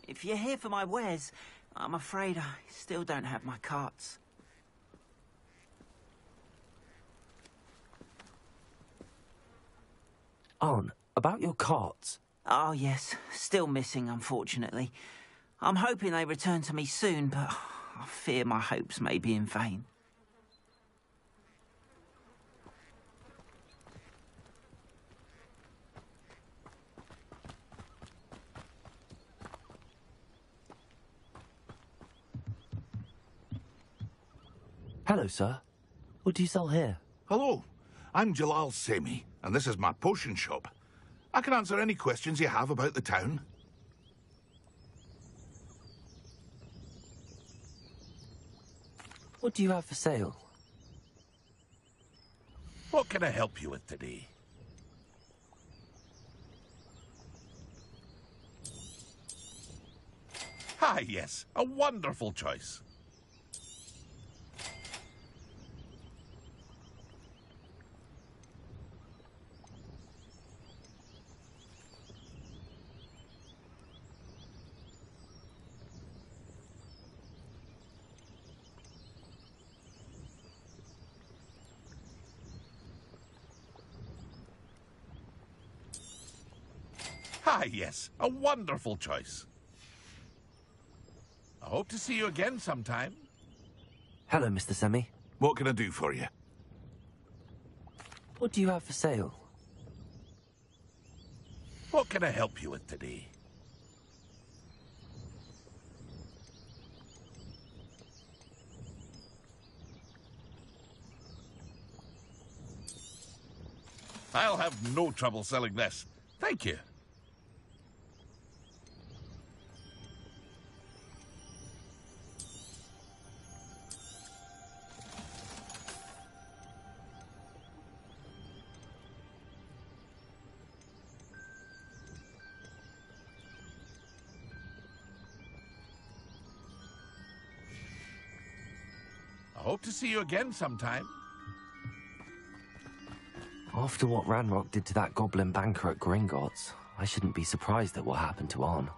If you're here for my wares, I'm afraid I still don't have my carts. Arn, about your carts. Oh, yes. Still missing, unfortunately. I'm hoping they return to me soon, but I fear my hopes may be in vain. Hello, sir. What do you sell here? Hello, I'm Jalal Semi, and this is my potion shop. I can answer any questions you have about the town. What do you have for sale? What can I help you with today? Ah, yes, a wonderful choice. Ah, yes, a wonderful choice. I hope to see you again sometime. Hello, Mr. Semi. What can I do for you? What do you have for sale? What can I help you with today? I'll have no trouble selling this. Thank you. I hope to see you again sometime. After what Ranrock did to that goblin banker at Gringotts, I shouldn't be surprised at what happened to Arn.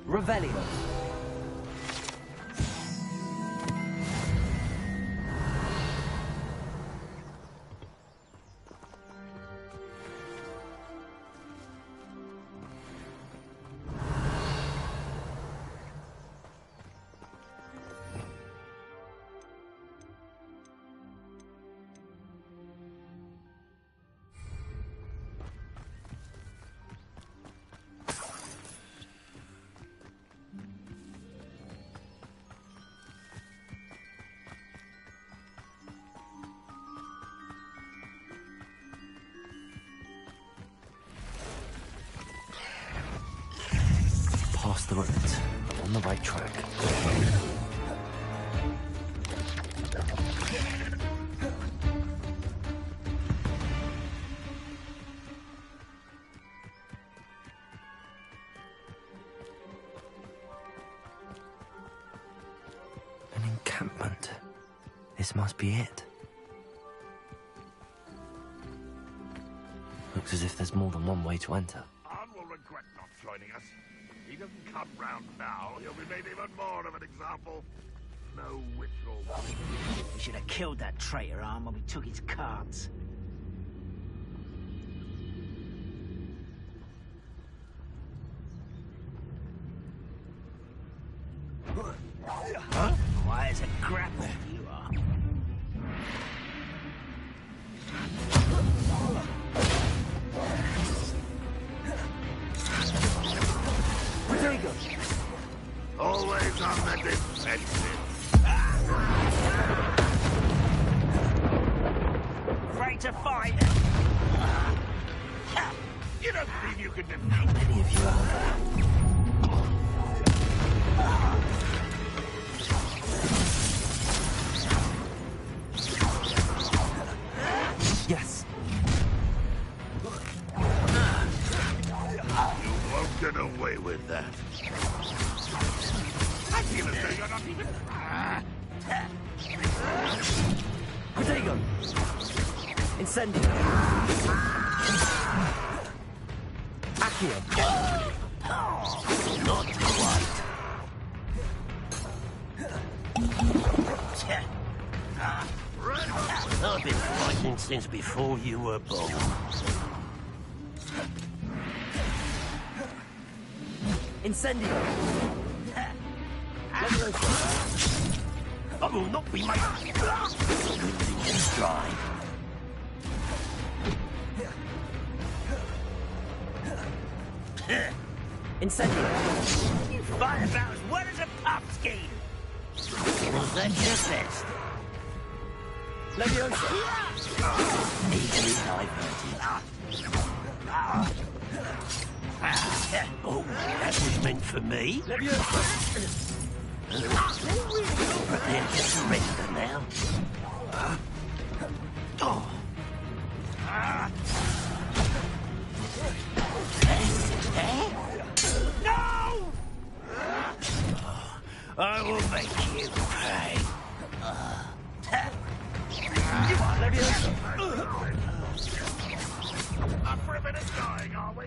Revelio. Past the ruins. I'm on the right track. An encampment. This must be it. Looks as if there's more than one way to enter. Arn will regret not joining us. He doesn't come round now, he'll be made even more of an example. No witch or... We should have killed that traitor, Arn, when we took his carts. Huh? Why, it's a grapple you are. Very good. Always on the defensive. to fight. You don't believe you can defeat How many of you are there? Yes. You won't get away with that. I feel as though you're not even... Protego! Incendio! Accio! Not quite. I've been fighting since before you were born. Incendio! I will not be made losing in stride. Incendio! You fight about as well as a pumpkin. Was that your best? Leviosa! Easily diverted. Oh, that was meant for me. Leviosa! Prepare to surrender now. Oh. No! I will make you pay. Leviosa! Up for a bit of dying, are we?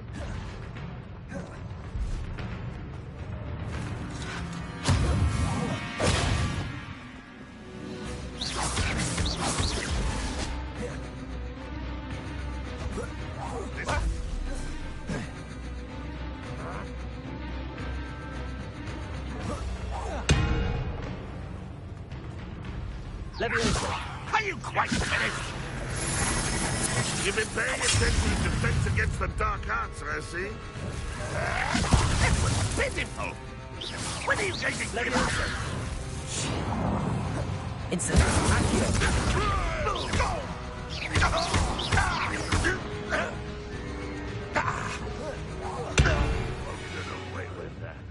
Leviosa! Are you quite finished? You've been paying attention to defense against the dark arts, I see. It was pitiful. When are you going to give up? Incendio! Accio! Get away with that.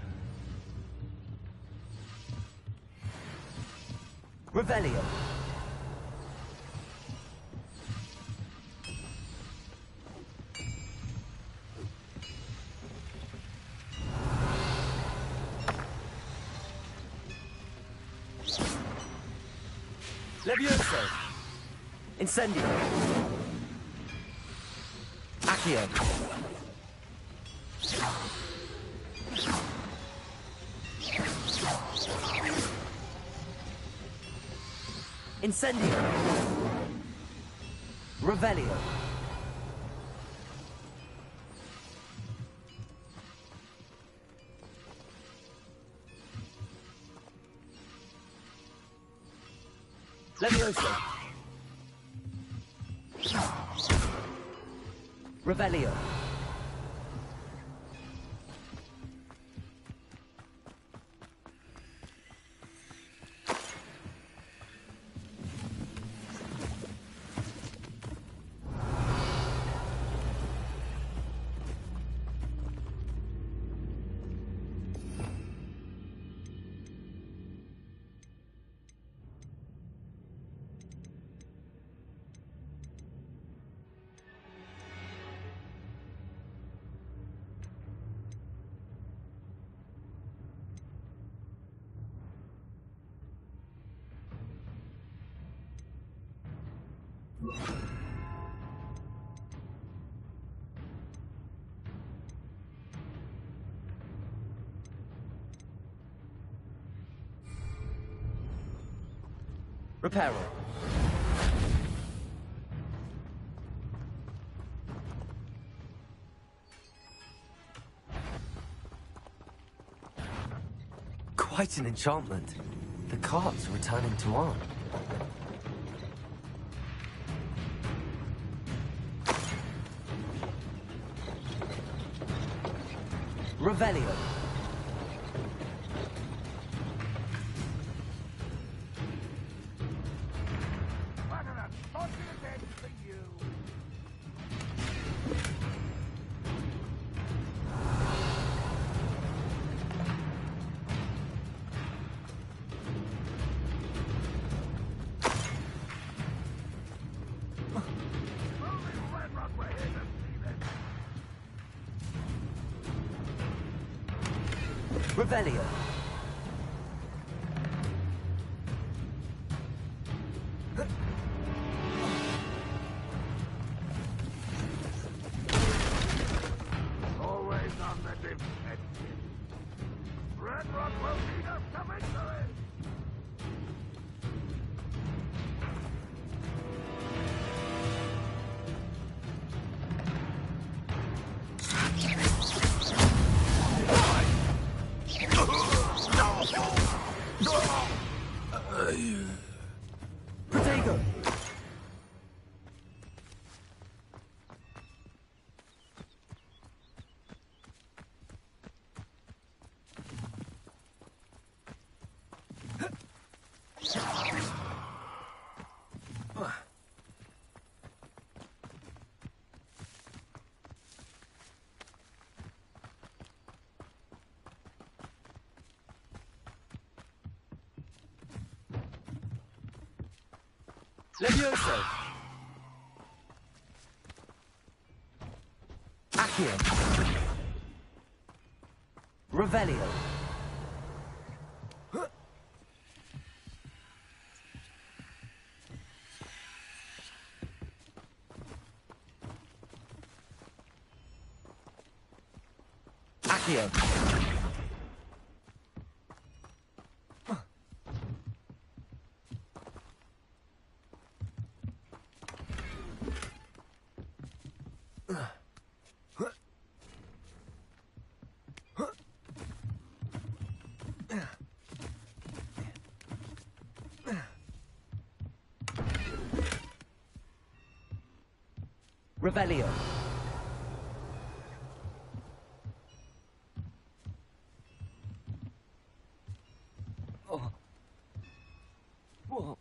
Revelio! Levioso! Incendio! Accio! Incendio! Revelio! Levioso! Revelio! Reparo. Quite an enchantment. The carts are returning to arm. Revelio. What an unfortunate end for you. Revelio. Always on the defensive. Red Rock will lead us to victory! Protego! Levioso! Accio! Revelio! Accio! Revelio. Oh. Whoa.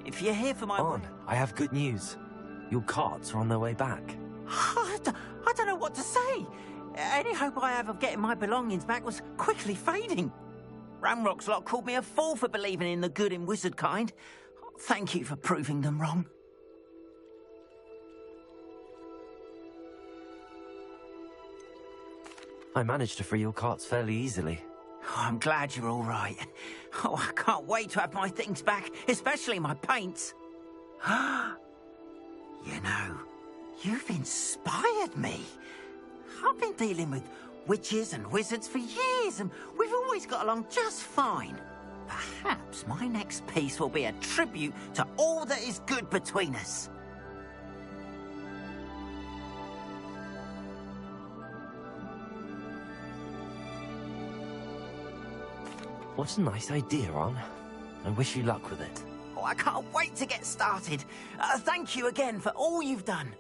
If you're here for my... On, I have good news. Your carts are on their way back. I don't know what to say. Any hope I have of getting my belongings back was quickly fading. Ramrock's lot called me a fool for believing in the good in wizard kind. Thank you for proving them wrong. I managed to free your carts fairly easily. Oh, I'm glad you're all right. Oh, I can't wait to have my things back, especially my paints. You know, you've inspired me. I've been dealing with witches and wizards for years, and we've always got along just fine. Perhaps my next piece will be a tribute to all that is good between us. What a nice idea, Ron. I wish you luck with it. Oh, I can't wait to get started. Thank you again for all you've done.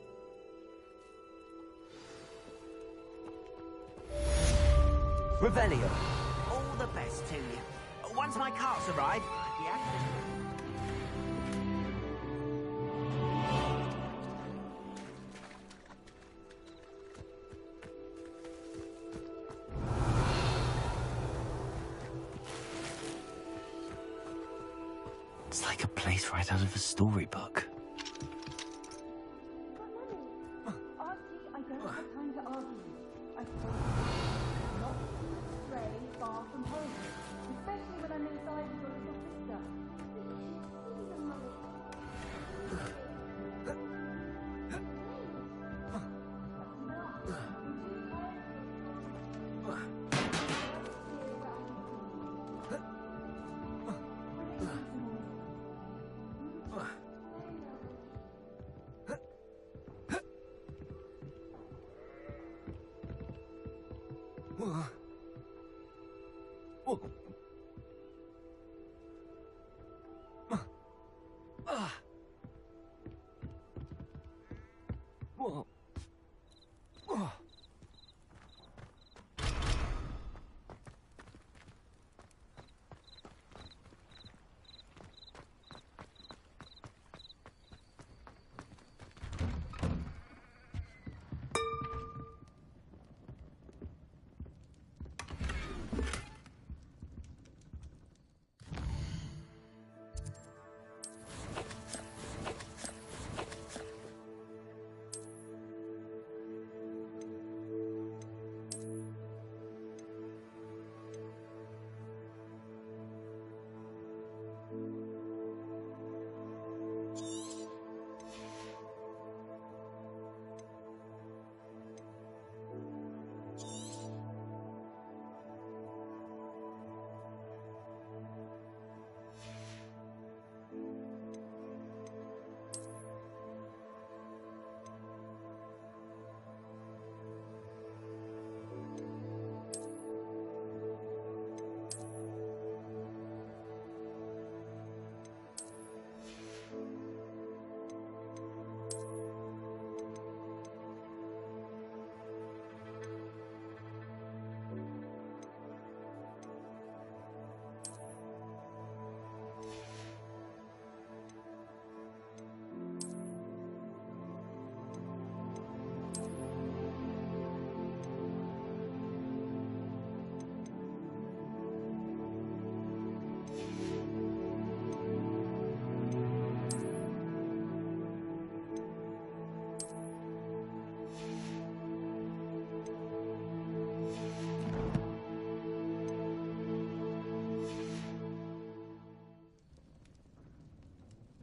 Revelio. All the best to you. Once my carts arrive, yeah? It's like a place right out of a storybook. Archie, I don't have time to argue. I told you not to stray far from home, especially when I'm inside with your little sister.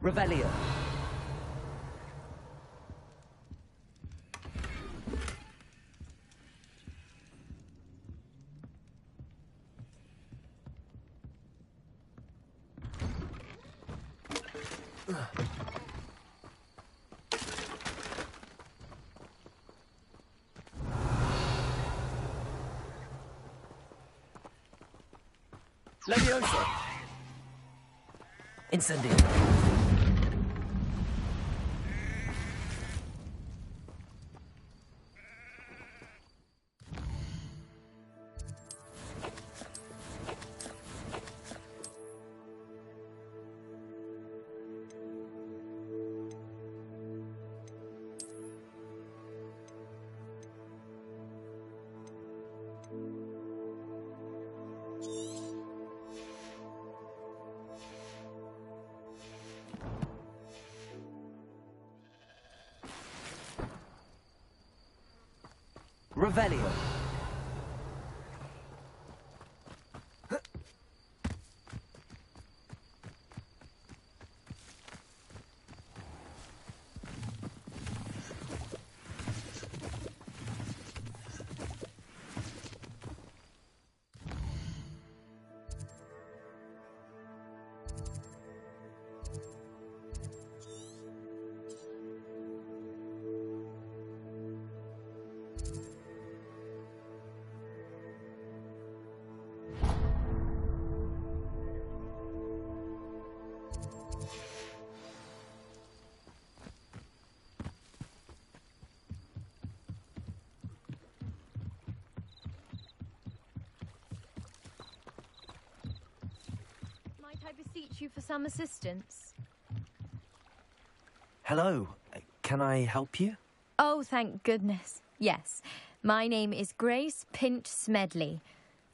Revelio. Leviosa. Incendio. Revelio. Might I beseech you for some assistance? Hello. Can I help you? Oh, thank goodness. Yes. My name is Grace Pinch Smedley.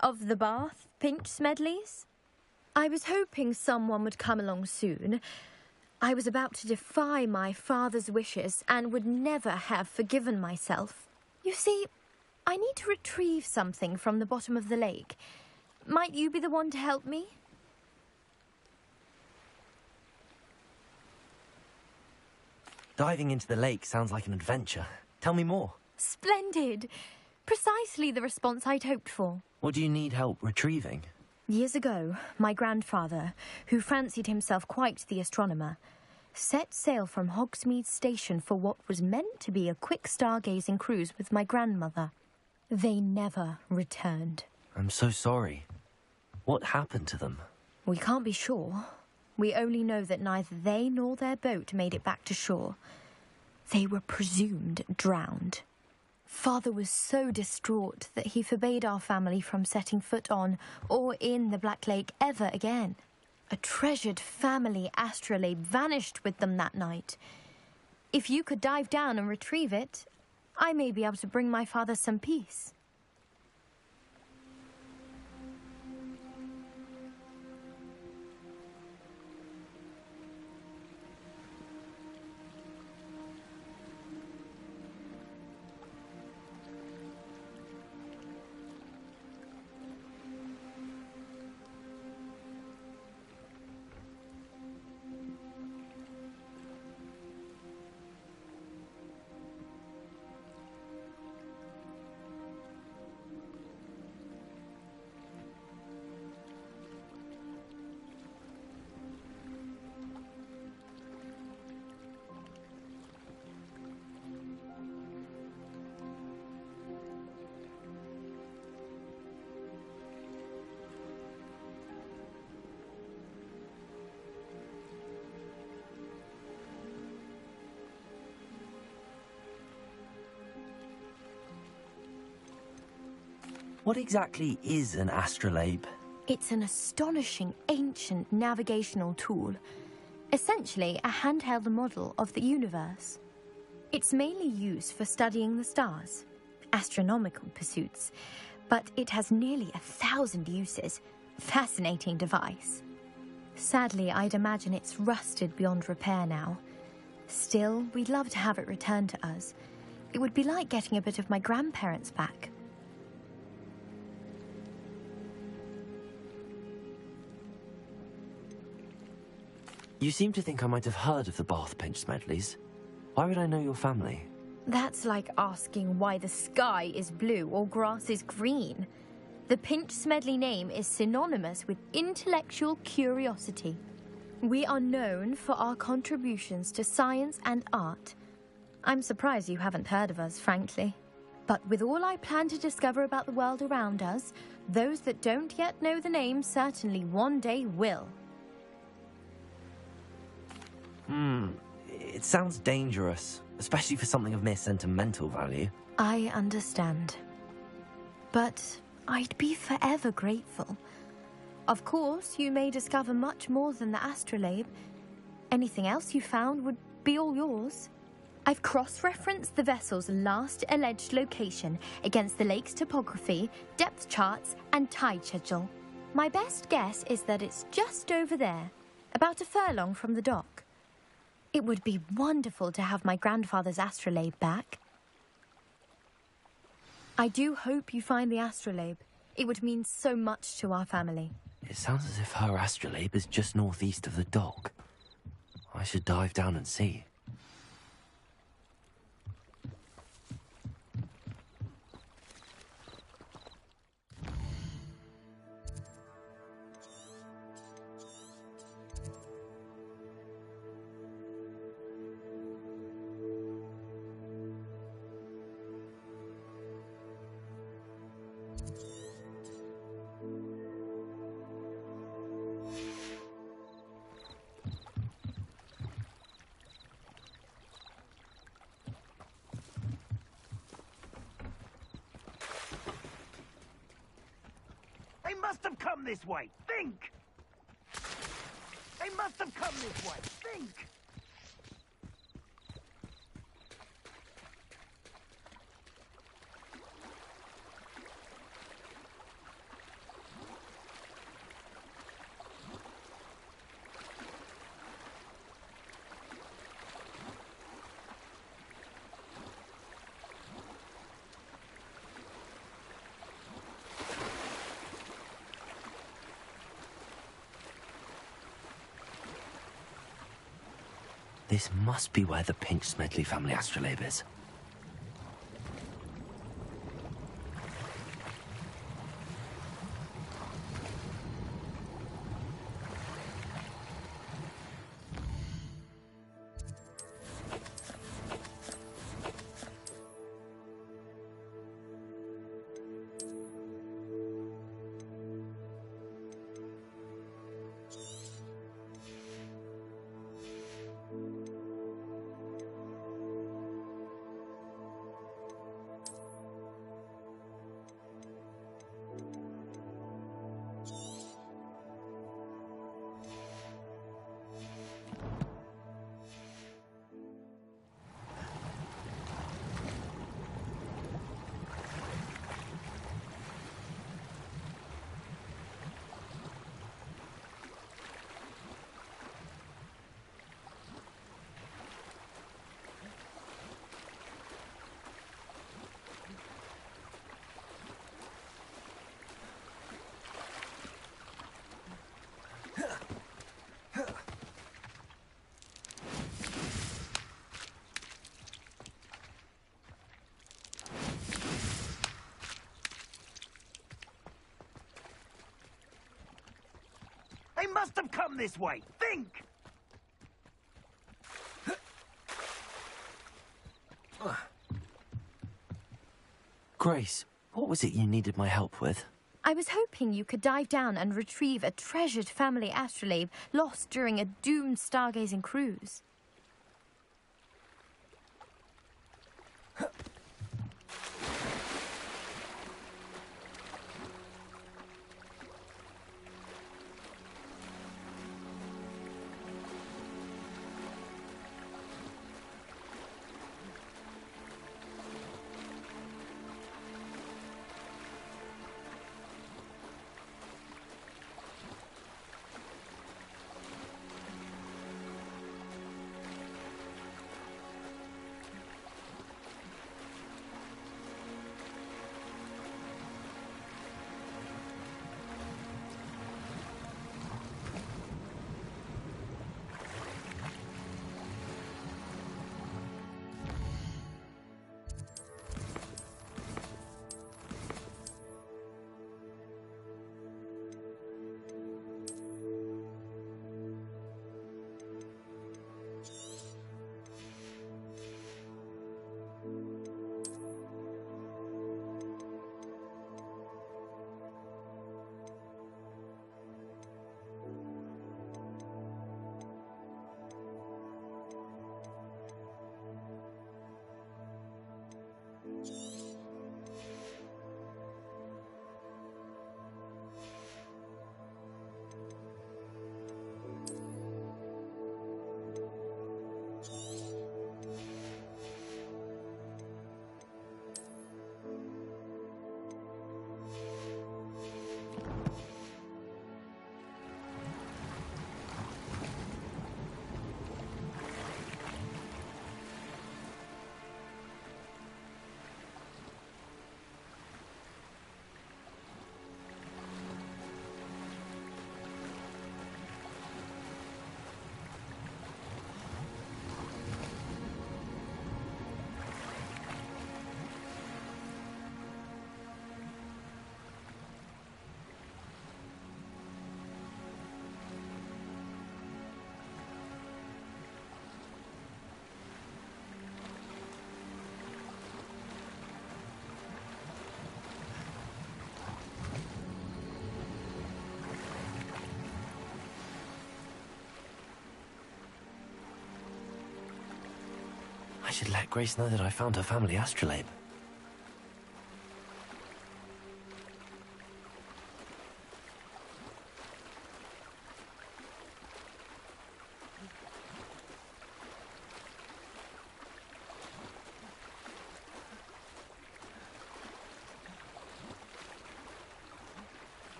Of the Bath Pinch Smedleys? I was hoping someone would come along soon. I was about to defy my father's wishes and would never have forgiven myself. You see, I need to retrieve something from the bottom of the lake. Might you be the one to help me? Diving into the lake sounds like an adventure. Tell me more. Splendid! Precisely the response I'd hoped for. What do you need help retrieving? Years ago, my grandfather, who fancied himself quite the astronomer, set sail from Hogsmeade Station for what was meant to be a quick stargazing cruise with my grandmother. They never returned. I'm so sorry. What happened to them? We can't be sure. We only know that neither they nor their boat made it back to shore. They were presumed drowned. Father was so distraught that he forbade our family from setting foot on or in the Black Lake ever again. A treasured family astrolabe vanished with them that night. If you could dive down and retrieve it, I may be able to bring my father some peace. What exactly is an astrolabe? It's an astonishing ancient navigational tool, essentially a handheld model of the universe. It's mainly used for studying the stars, astronomical pursuits, but it has nearly 1,000 uses. Fascinating device. Sadly, I'd imagine it's rusted beyond repair now. Still, we'd love to have it returned to us. It would be like getting a bit of my grandparents back. You seem to think I might have heard of the Bath Pinch Smedleys. Why would I know your family? That's like asking why the sky is blue or grass is green. The Pinch Smedley name is synonymous with intellectual curiosity. We are known for our contributions to science and art. I'm surprised you haven't heard of us, frankly. But with all I plan to discover about the world around us, those that don't yet know the name certainly one day will. It sounds dangerous, especially for something of mere sentimental value. I understand. But I'd be forever grateful. Of course, you may discover much more than the astrolabe. Anything else you found would be all yours. I've cross-referenced the vessel's last alleged location against the lake's topography, depth charts, and tide schedule. My best guess is that it's just over there, about a furlong from the dock. It would be wonderful to have my grandfather's astrolabe back. I do hope you find the astrolabe. It would mean so much to our family. It sounds as if her astrolabe is just northeast of the dock. I should dive down and see. They must have come this way. Think! They must have come this way. Think! This must be where the Pinch Smedley family astrolabe is. They must have come this way. Think! Grace, what was it you needed my help with? I was hoping you could dive down and retrieve a treasured family astrolabe lost during a doomed stargazing cruise. I should let Grace know that I found her family astrolabe.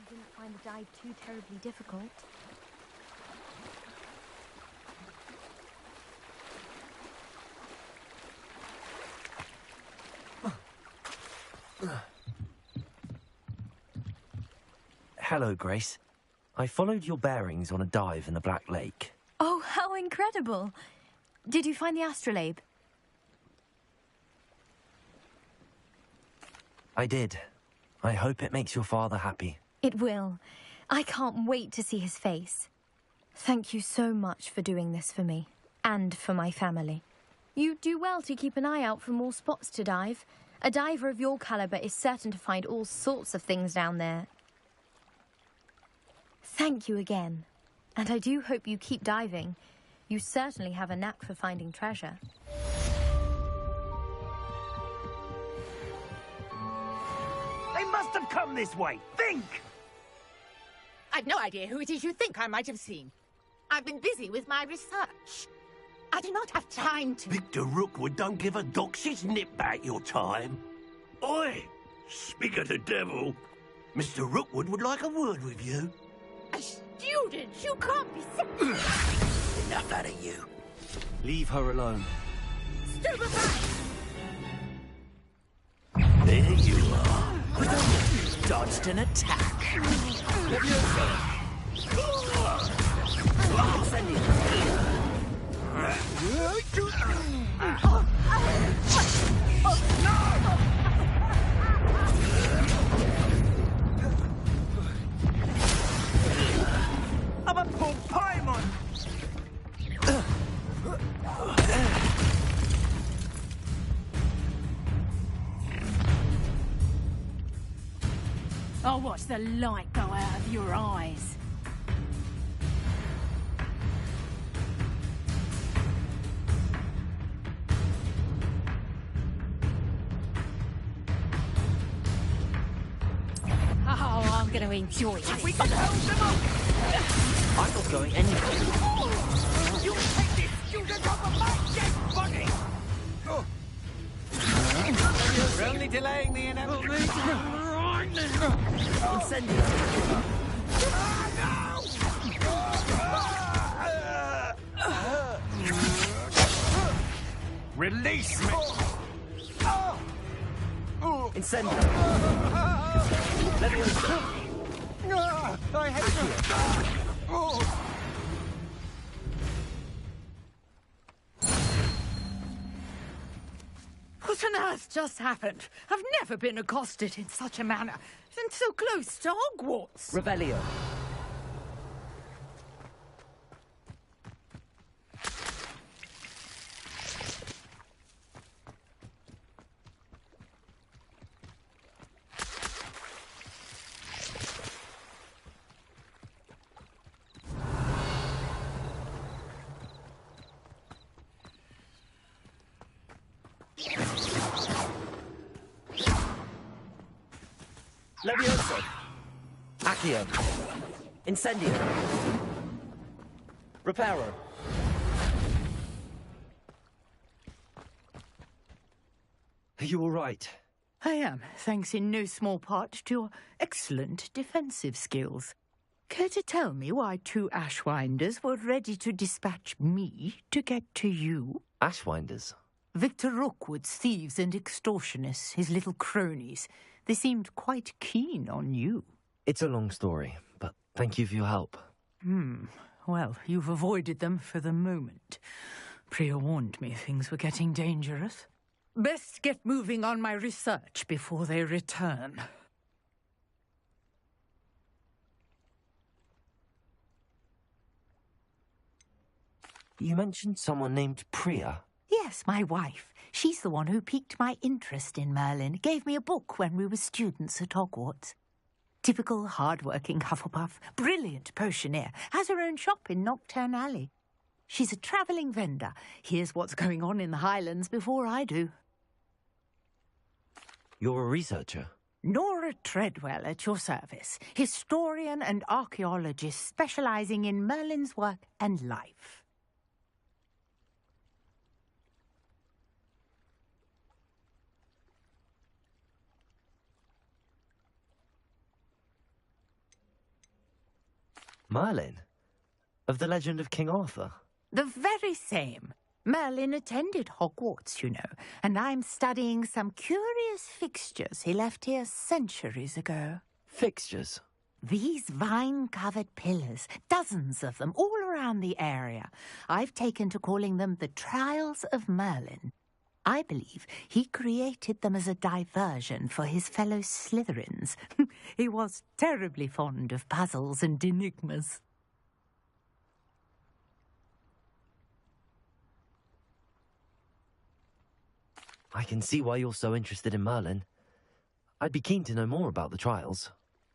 I didn't find the dive too terribly difficult. Hello, Grace. I followed your bearings on a dive in the Black Lake. Oh, how incredible! Did you find the astrolabe? I did. I hope it makes your father happy. It will. I can't wait to see his face. Thank you so much for doing this for me, and for my family. You do well to keep an eye out for more spots to dive. A diver of your caliber is certain to find all sorts of things down there. Thank you again. And I do hope you keep diving. You certainly have a knack for finding treasure. They must have come this way. Think! I've no idea who it is you think I might have seen. I've been busy with my research. I do not have time to... Victor Rookwood don't give a doxy's nip back your time. Oi! Speak of the devil. Mr. Rookwood would like a word with you. A student? You can't be... Enough out of you. Leave her alone. Stupefy! There you are. You dodged an attack. I'm a poor paimon! I'll watch the light go out of your eyes. Oh, I'm going to enjoy this. We can help them up! I'm not going anywhere. You take this student off of my dead body! We're only delaying the inevitable. Incendiary. Release me! Incendiary. Leviosa. I hate you. What on earth just happened? I've never been accosted in such a manner, and so close to Hogwarts. Revelio. Leviosa. Accio. Incendio. Reparo. Are you all right? I am, thanks in no small part to your excellent defensive skills. Care to tell me why two Ashwinders were ready to dispatch me to get to you? Ashwinders. Victor Rookwood's thieves and extortionists, his little cronies. They seemed quite keen on you. It's a long story, but thank you for your help. Well, you've avoided them for the moment. Priya warned me things were getting dangerous. Best get moving on my research before they return. You mentioned someone named Priya. Yes, my wife. She's the one who piqued my interest in Merlin. Gave me a book when we were students at Hogwarts. Typical hard-working Hufflepuff. Brilliant potioneer. Has her own shop in Knockturn Alley. She's a travelling vendor. Hears what's going on in the Highlands before I do. You're a researcher? Nora Treadwell at your service. Historian and archaeologist specialising in Merlin's work and life. Merlin? Of the legend of King Arthur? The very same. Merlin attended Hogwarts, you know, and I'm studying some curious fixtures he left here centuries ago. Fixtures? These vine-covered pillars, dozens of them, all around the area. I've taken to calling them the Trials of Merlin. I believe he created them as a diversion for his fellow Slytherins. He was terribly fond of puzzles and enigmas. I can see why you're so interested in Merlin. I'd be keen to know more about the trials.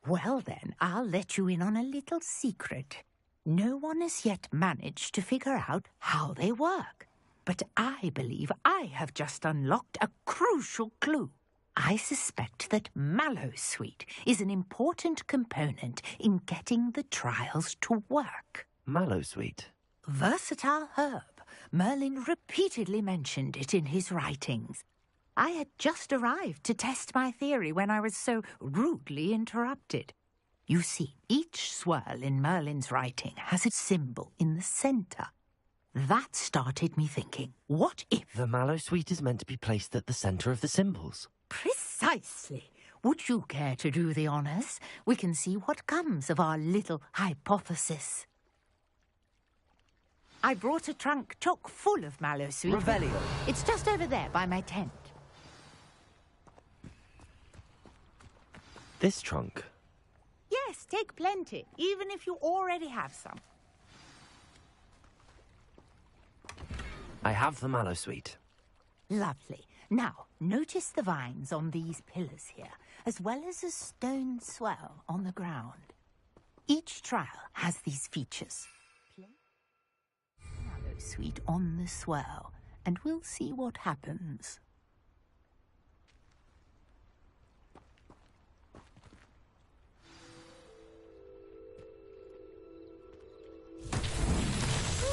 Well then, I'll let you in on a little secret. No one has yet managed to figure out how they work. But I believe I have just unlocked a crucial clue. I suspect that Mallowsweet is an important component in getting the trials to work. Mallowsweet? Versatile herb. Merlin repeatedly mentioned it in his writings. I had just arrived to test my theory when I was so rudely interrupted. You see, each swirl in Merlin's writing has a symbol in the centre. That started me thinking, what if... The Mallowsweet is meant to be placed at the centre of the symbols. Precisely. Would you care to do the honours? We can see what comes of our little hypothesis. I brought a trunk chock full of Mallowsweet. Revelio. It's just over there by my tent. This trunk? Yes, take plenty, even if you already have some. I have the Mallowsweet. Lovely. Now, notice the vines on these pillars here, as well as a stone swell on the ground. Each trial has these features. Mallowsweet on the swell, and we'll see what happens.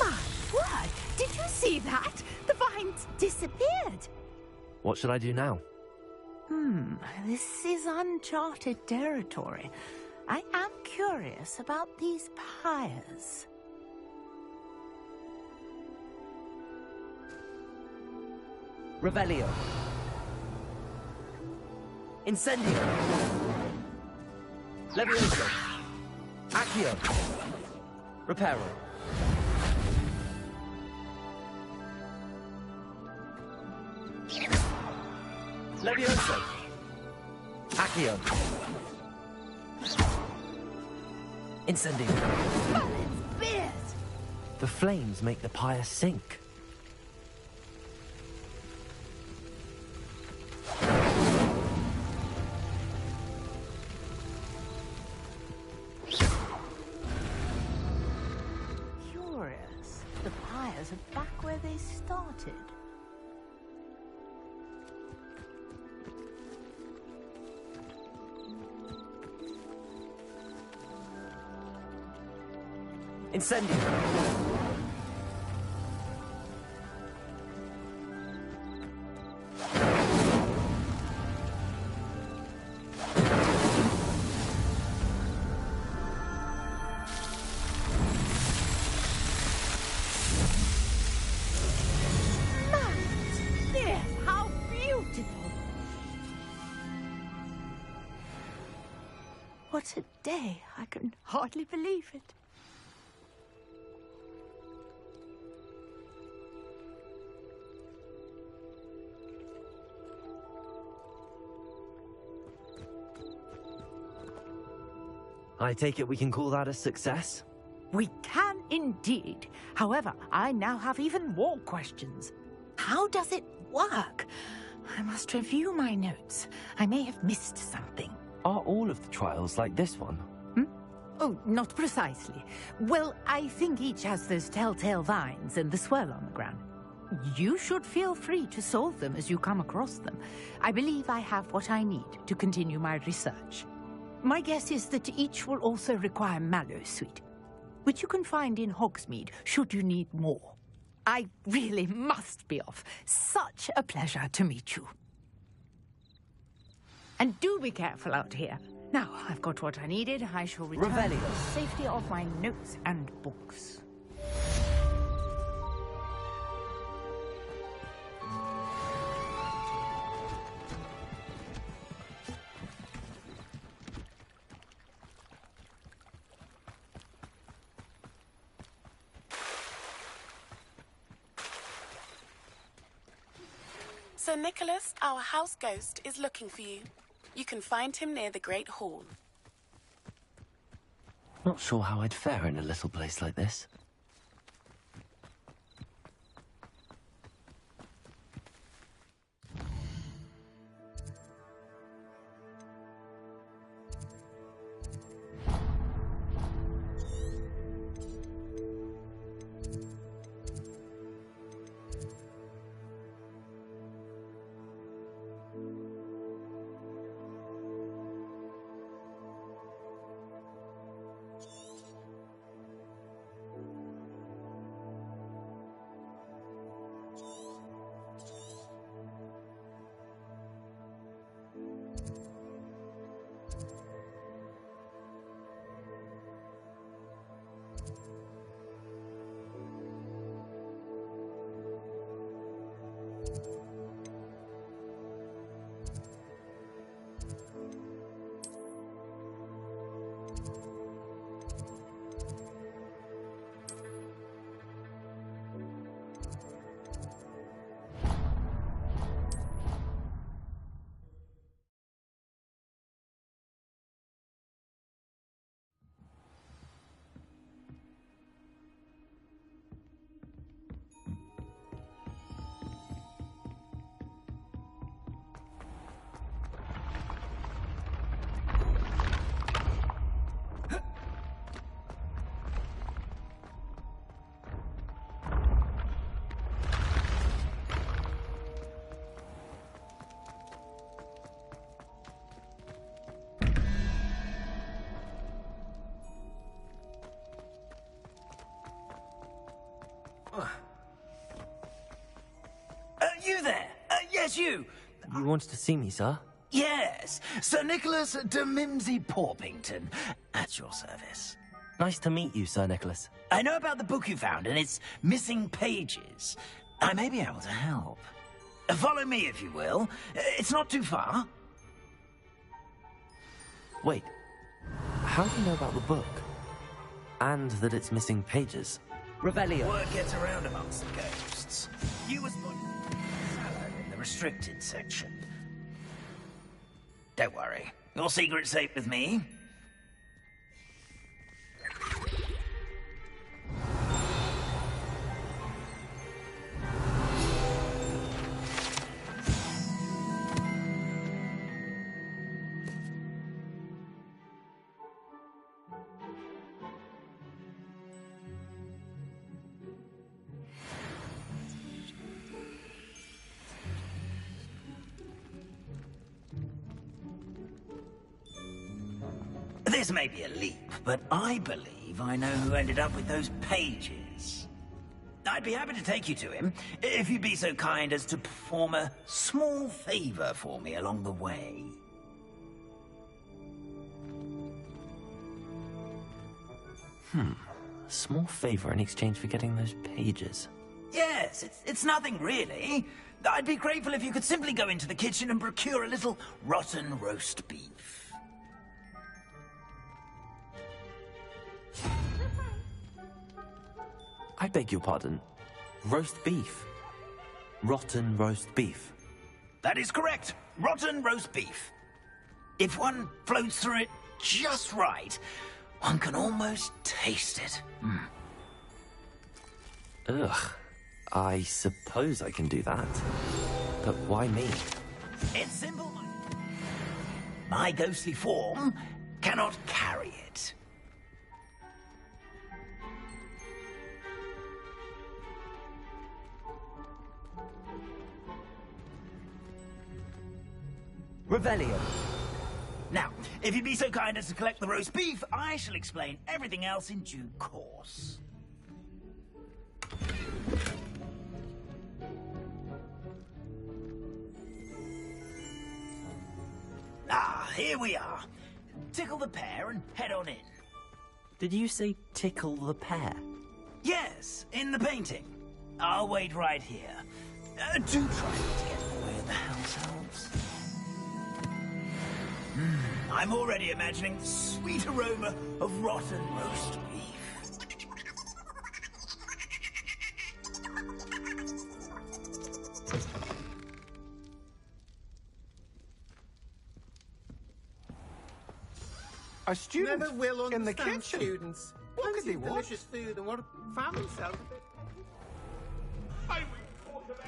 My word! Did you see that? The vines disappeared. What should I do now? This is uncharted territory. I am curious about these pyres. Revelio. Incendio. Levioso. Accio. Reparo. Levioso. Accio. Incendio. Merlin's beard! The flames make the pyre sink. Curious. The pyres are back where they started. Incendio. How beautiful! What a day! I can hardly believe it. I take it we can call that a success? We can indeed. However, I now have even more questions. How does it work? I must review my notes. I may have missed something. Are all of the trials like this one? Oh, not precisely. Well, I think each has those telltale vines and the swirl on the ground. You should feel free to solve them as you come across them. I believe I have what I need to continue my research. My guess is that each will also require Mallowsweet, which you can find in Hogsmeade should you need more. I really must be off. Such a pleasure to meet you. And do be careful out here. Now, I've got what I needed. I shall return to the safety of my notes and books. Sir Nicholas, our house ghost, is looking for you. You can find him near the Great Hall. Not sure how I'd fare in a little place like this. You there? Yes, you. You wanted to see me, sir? Yes, Sir Nicholas de Mimsy Porpington, at your service. Nice to meet you, Sir Nicholas. I know about the book you found and its missing pages. I may be able to help. Follow me, if you will. It's not too far. Wait, how do you know about the book? And that it's missing pages? Revelio. Word gets around amongst the ghosts. You were spotted in the restricted section. Don't worry. Your secret's safe with me. This may be a leap, but I believe I know who ended up with those pages. I'd be happy to take you to him, if you'd be so kind as to perform a small favor for me along the way. A small favor in exchange for getting those pages. Yes, it's nothing really. I'd be grateful if you could simply go into the kitchen and procure a little rotten roast beef. I beg your pardon. Roast beef. Rotten roast beef. That is correct. Rotten roast beef. If one floats through it just right, one can almost taste it. Ugh. I suppose I can do that. But why me? It's simple. My ghostly form cannot carry it. Revelio. Now, if you'd be so kind as to collect the roast beef, I shall explain everything else in due course. Ah, here we are. Tickle the pear and head on in. Did you say tickle the pear? Yes, in the painting. I'll wait right here. Do try not to get in the way of the house elves. I'm already imagining the sweet aroma of rotten roast beef. A student Never will in the understand kitchen? students. What could Plenty they of want? delicious food and what found themselves a bit. May we talk about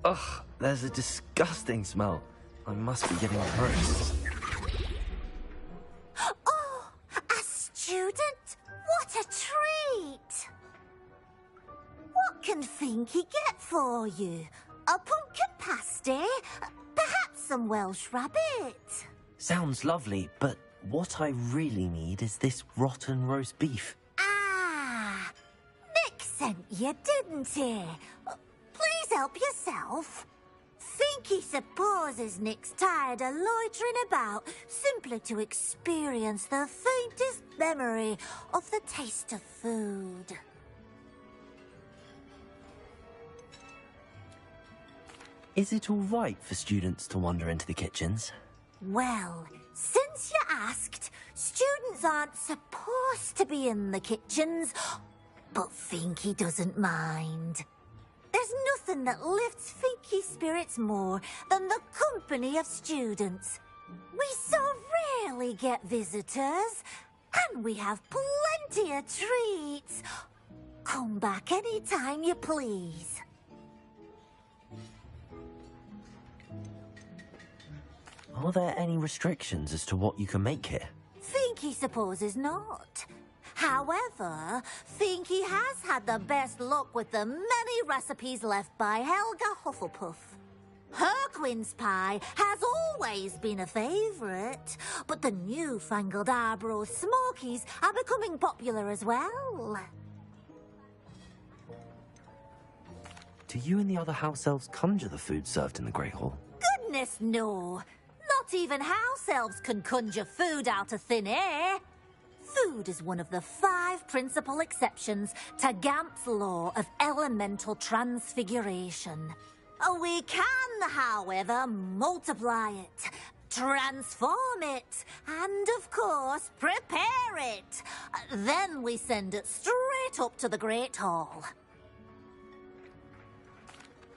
Ugh, there's a disgusting smell. I must be getting gross. Oh, a student? What a treat! What can Finky get for you? A pumpkin pasty? Perhaps some Welsh rabbit? Sounds lovely, but what I really need is this rotten roast beef. Ah, Nick sent you, didn't he? Please help yourself. Finky supposes Nick's tired of loitering about simply to experience the faintest memory of the taste of food. Is it all right for students to wander into the kitchens? Well, since you asked, students aren't supposed to be in the kitchens, but Finky doesn't mind. There's nothing that lifts Finky's spirits more than the company of students. We so rarely get visitors, and we have plenty of treats. Come back any time you please. Are there any restrictions as to what you can make here? Finky supposes not. However, Finky has had the best luck with the many recipes left by Helga Hufflepuff. Her quince pie has always been a favourite, but the newfangled Arbroath Smokies are becoming popular as well. Do you and the other house elves conjure the food served in the Great Hall? Goodness, no. Not even house elves can conjure food out of thin air. Food is one of the 5 principal exceptions to Gamp's law of elemental transfiguration. We can, however, multiply it, transform it, and, of course, prepare it. Then we send it straight up to the Great Hall.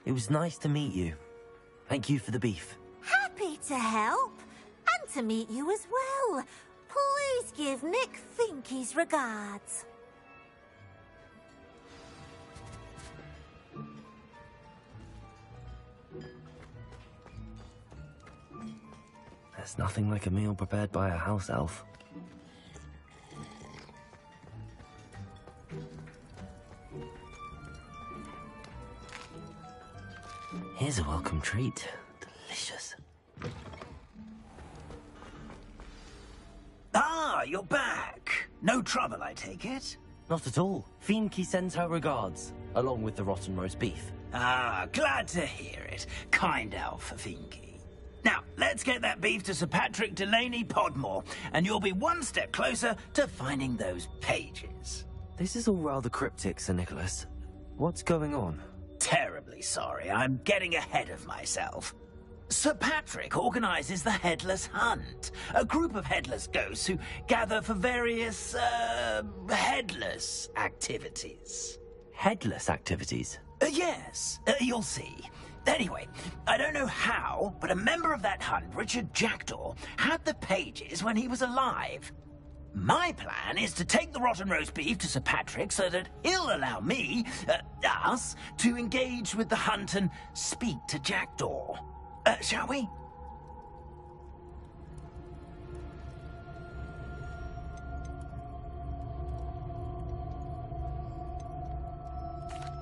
It was nice to meet you. Thank you for the beef. Happy to help, and to meet you as well. Please give Nick Finky's regards. There's nothing like a meal prepared by a house elf. Here's a welcome treat. Delicious. Ah, you're back. No trouble, I take it? Not at all. Finky sends her regards, along with the rotten roast beef. Ah, glad to hear it. Kind elf, Finky. Now, let's get that beef to Sir Patrick Delaney Podmore, and you'll be one step closer to finding those pages. This is all rather cryptic, Sir Nicholas. What's going on? Terribly sorry, I'm getting ahead of myself. Sir Patrick organises the Headless Hunt, a group of headless ghosts who gather for various, headless activities. Headless activities? Yes, you'll see. Anyway, I don't know how, but a member of that hunt, Richard Jackdaw, had the pages when he was alive. My plan is to take the rotten roast beef to Sir Patrick so that he'll allow me, us, to engage with the hunt and speak to Jackdaw. Shall we?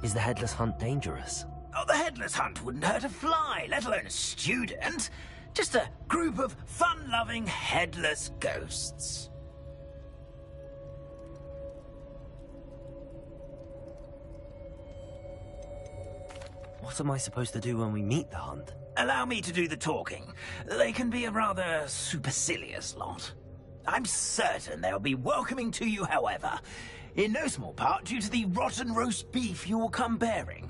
Is the headless hunt dangerous? Oh, the headless hunt wouldn't hurt a fly, let alone a student. Just a group of fun-loving headless ghosts. What am I supposed to do when we meet the hunt? Allow me to do the talking. They can be a rather supercilious lot. I'm certain they'll be welcoming to you, however, in no small part due to the rotten roast beef you will come bearing.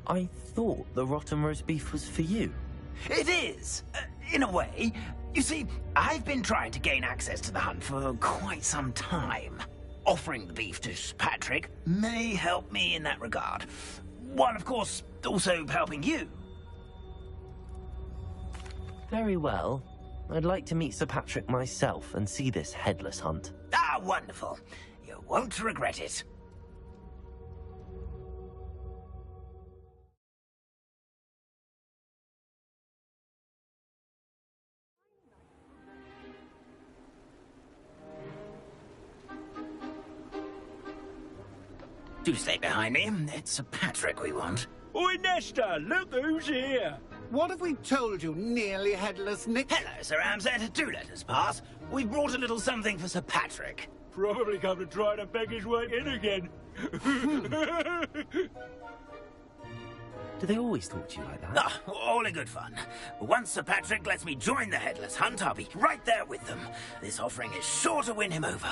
I thought the rotten roast beef was for you. It is, in a way. You see, I've been trying to gain access to the hunt for quite some time. Offering the beef to Patrick may help me in that regard. While, of course, also helping you. Very well. I'd like to meet Sir Patrick myself and see this headless hunt. Ah, wonderful. You won't regret it. Do stay behind me. It's Sir Patrick we want. Oi, Nesta, look who's here. What have we told you, nearly headless Nick? Hello, Sir Amset. Do let us pass. We've brought a little something for Sir Patrick. Probably come to try to beg his way in again. Do they always talk to you like that? Ah, all in good fun. Once Sir Patrick lets me join the headless hunt, I'll be right there with them. This offering is sure to win him over.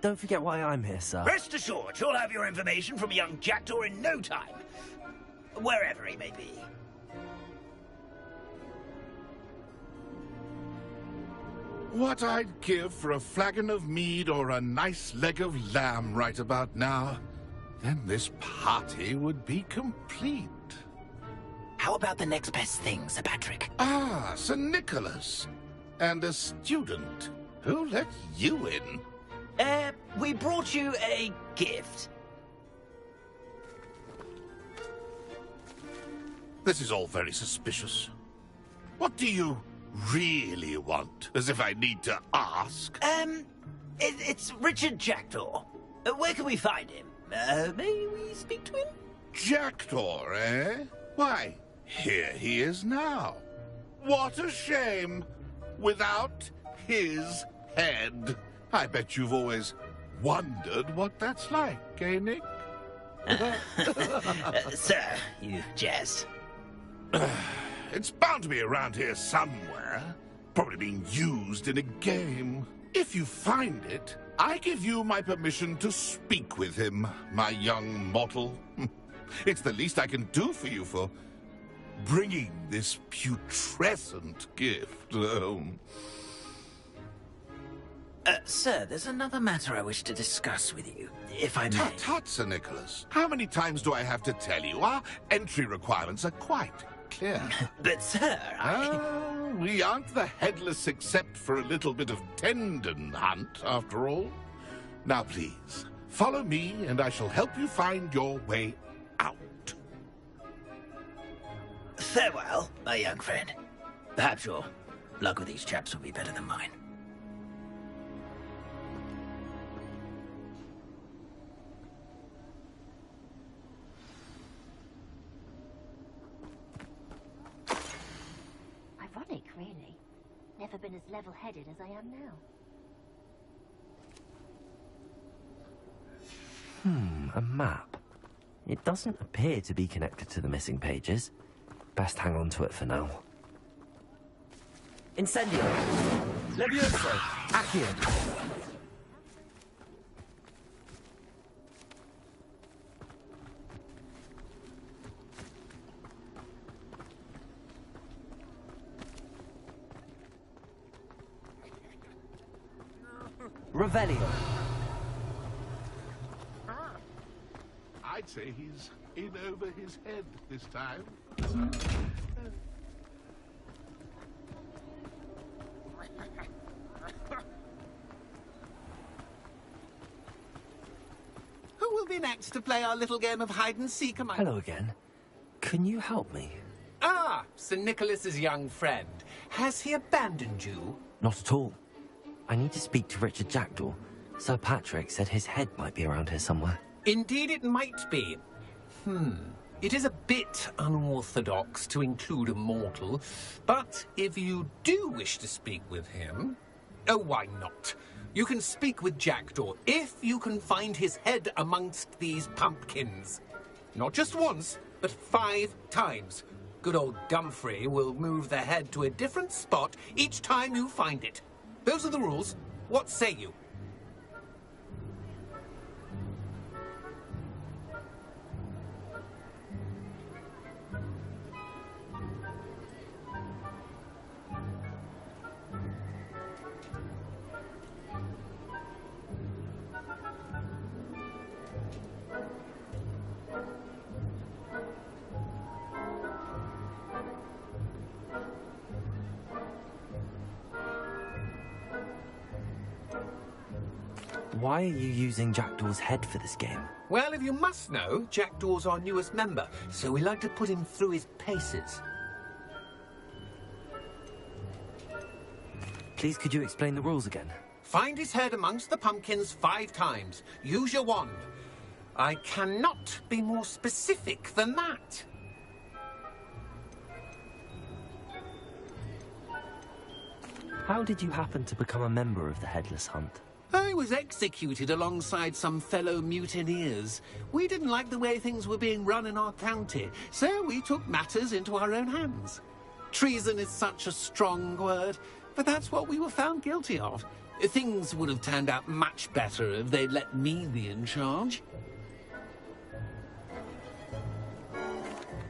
Don't forget why I'm here, sir. Rest assured, you'll have your information from young Jackdaw in no time. Wherever he may be. What I'd give for a flagon of mead or a nice leg of lamb right about now. Then this party would be complete. How about the next best thing, Sir Patrick? Ah, Sir Nicholas. And a student. Who let you in? We brought you a gift. This is all very suspicious. What do you really want? As if I need to ask. It's Richard Jackdaw. Where can we find him? May we speak to him? Jackdaw, eh? Why, here he is now. What a shame. Without his head. I bet you've always wondered what that's like, eh, Nick? Sir, you jest. It's bound to be around here somewhere. Probably being used in a game. If you find it, I give you my permission to speak with him, my young mortal. It's the least I can do for you for bringing this putrescent gift home. Sir, there's another matter I wish to discuss with you, if I may. Tut, tut, Sir Nicholas. How many times do I have to tell you? Our entry requirements are quite clear. But, sir, we aren't the headless except for a little bit of tendon hunt, after all. Now, please, follow me, and I shall help you find your way out. Farewell, my young friend. Perhaps your luck with these chaps will be better than mine. Ironic, really. Never been as level-headed as I am now. A map. It doesn't appear to be connected to the missing pages. Best hang on to it for now. Incendio! Levioso! Accio! Revelio! I'd say he's in over his head this time. been asked to play our little game of hide-and-seek among... Hello again. Can you help me? Ah, Sir Nicholas's young friend. Has he abandoned you? Not at all. I need to speak to Richard Jackdaw. Sir Patrick said his head might be around here somewhere. Indeed it might be. It is a bit unorthodox to include a mortal, but if you do wish to speak with him... Oh, why not? You can speak with Jackdaw if you can find his head amongst these pumpkins. Not just once, but 5 times. Good old Dumfrey will move the head to a different spot each time you find it. Those are the rules. What say you? Why are you using Jackdaw's head for this game? Well, if you must know, Jackdaw's our newest member, so we like to put him through his paces. Please, could you explain the rules again? Find his head amongst the pumpkins 5 times. Use your wand. I cannot be more specific than that. How did you happen to become a member of the Headless Hunt? I was executed alongside some fellow mutineers. We didn't like the way things were being run in our county, so we took matters into our own hands. Treason is such a strong word, but that's what we were found guilty of. Things would have turned out much better if they'd let me be in charge.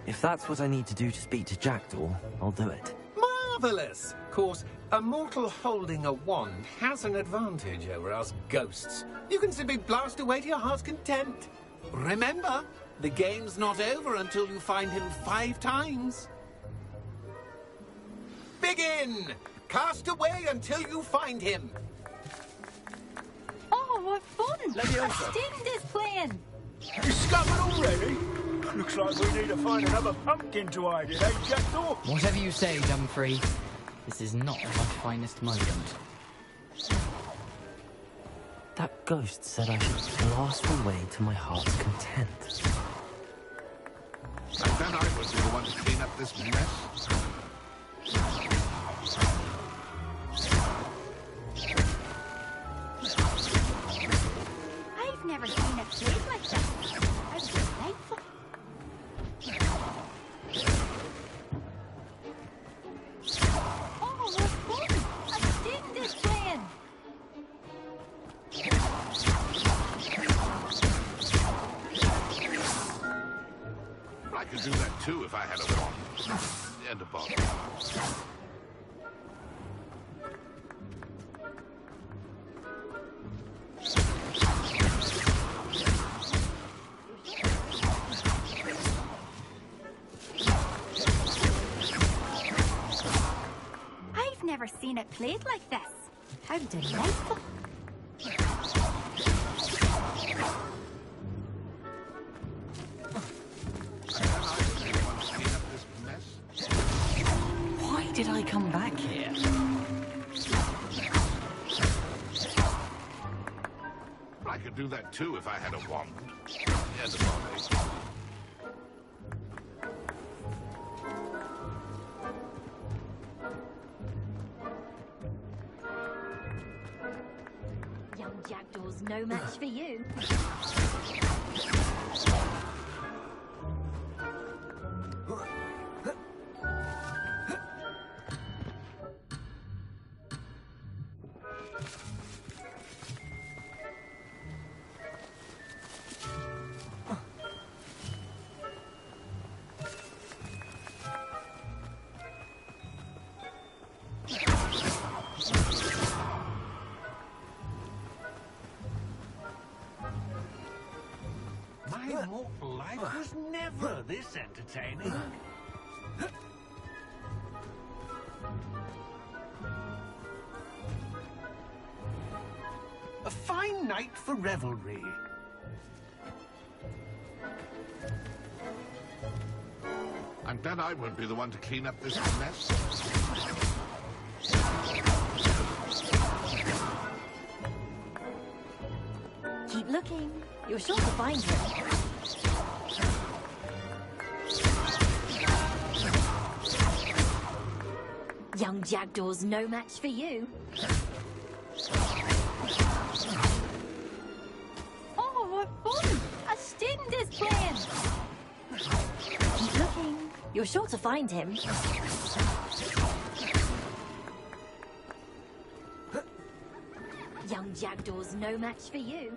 If that's what I need to do to speak to Jackdaw, I'll do it. Marvellous! Of course, a mortal holding a wand has an advantage over us ghosts. You can simply blast away to your heart's content. Remember, the game's not over until you find him 5 times. Begin! Cast away until you find him. Oh, what fun! Leviosa. A student is playing. Discovered already? Looks like we need to find another pumpkin to hide in, eh, Jackdaw? Whatever you say, Dumfrey. This is not my finest moment. That ghost said I should blast away to my heart's content. And then I was the one to clean up this mess. I've never seen a place like this. How delightful. Oh, what fun! A student is playing. I could do that too if I had a wand. And a bottle. I've never seen it played like this. How delightful. Why did I come back here? I could do that too if I had a wand. And a bottle. Young Jackdaw's no match for you. My mortal life was never this entertaining. A fine night for revelry. bet I won't be the one to clean up this mess. Keep looking. You're sure to find him. Young Jackdaw's no match for you. Oh, what fun! A student is playing! Keep looking. You're sure to find him. Young Jackdaw's no match for you.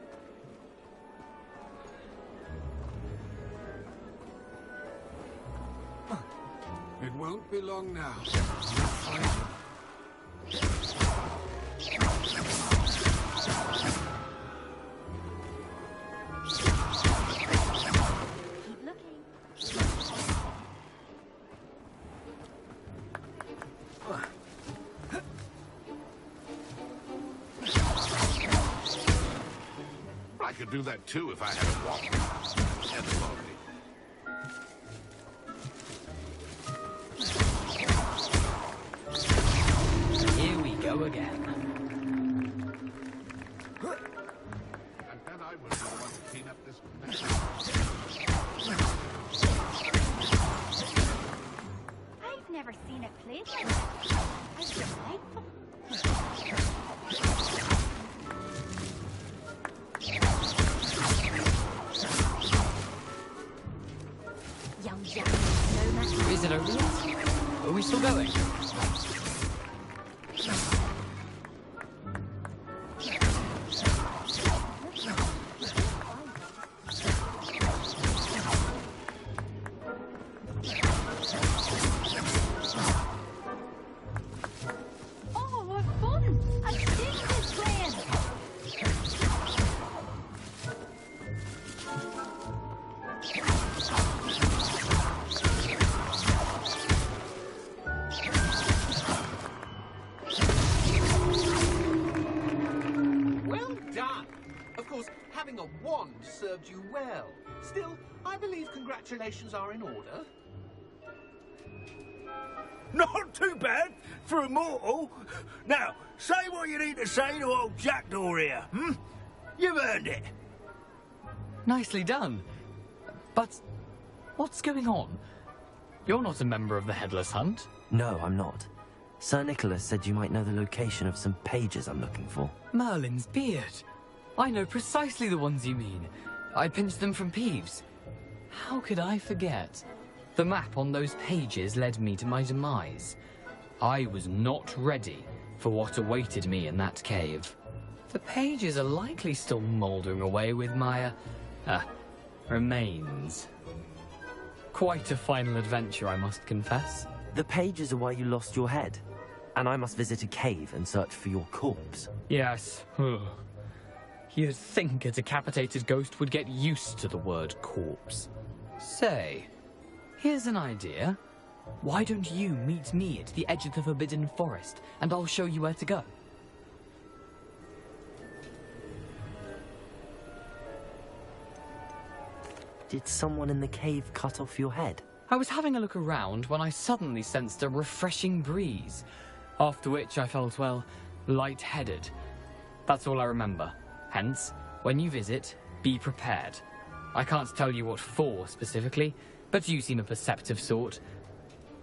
It won't be long now. Keep looking. I could do that too if I had a walk. And a body. Here we go again. I bet I would be the one to clean up this mess. I've never seen it played like that. It's delightful. Young Jack, no match. Is it over yet? Are we still going? Oh, what fun! A student is playing. Well done! Of course, having a wand served you well. Still, I believe congratulations are in order. Not too bad for a mortal. Now, say what you need to say to old Jackdaw here, hmm? You've earned it. Nicely done. But what's going on? You're not a member of the Headless Hunt. No, I'm not. Sir Nicholas said you might know the location of some pages I'm looking for. Merlin's beard. I know precisely the ones you mean. I pinched them from Peeves. How could I forget? The map on those pages led me to my demise. I was not ready for what awaited me in that cave. The pages are likely still mouldering away with my, remains. Quite a final adventure, I must confess. The pages are why you lost your head, and I must visit a cave and search for your corpse. Yes. You'd think a decapitated ghost would get used to the word corpse. Say, here's an idea. Why don't you meet me at the edge of the Forbidden Forest, and I'll show you where to go? Did someone in the cave cut off your head? I was having a look around when I suddenly sensed a refreshing breeze, after which I felt, well, lightheaded. That's all I remember. Hence, when you visit, be prepared. I can't tell you what for specifically, but you seem a perceptive sort.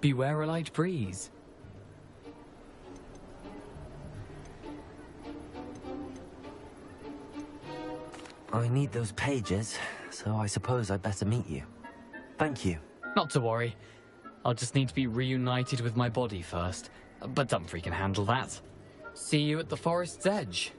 Beware a light breeze. I need those pages, so I suppose I'd better meet you. Thank you. Not to worry. I'll just need to be reunited with my body first. But Dumfries can handle that. See you at the forest's edge.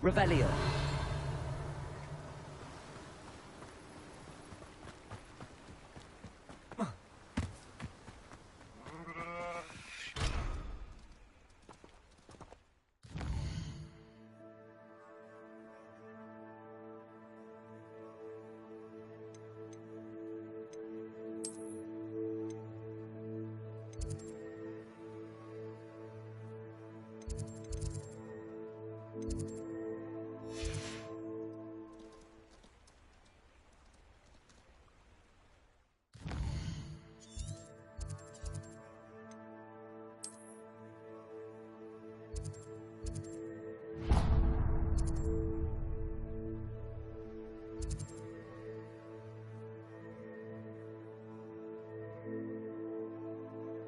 Revelio.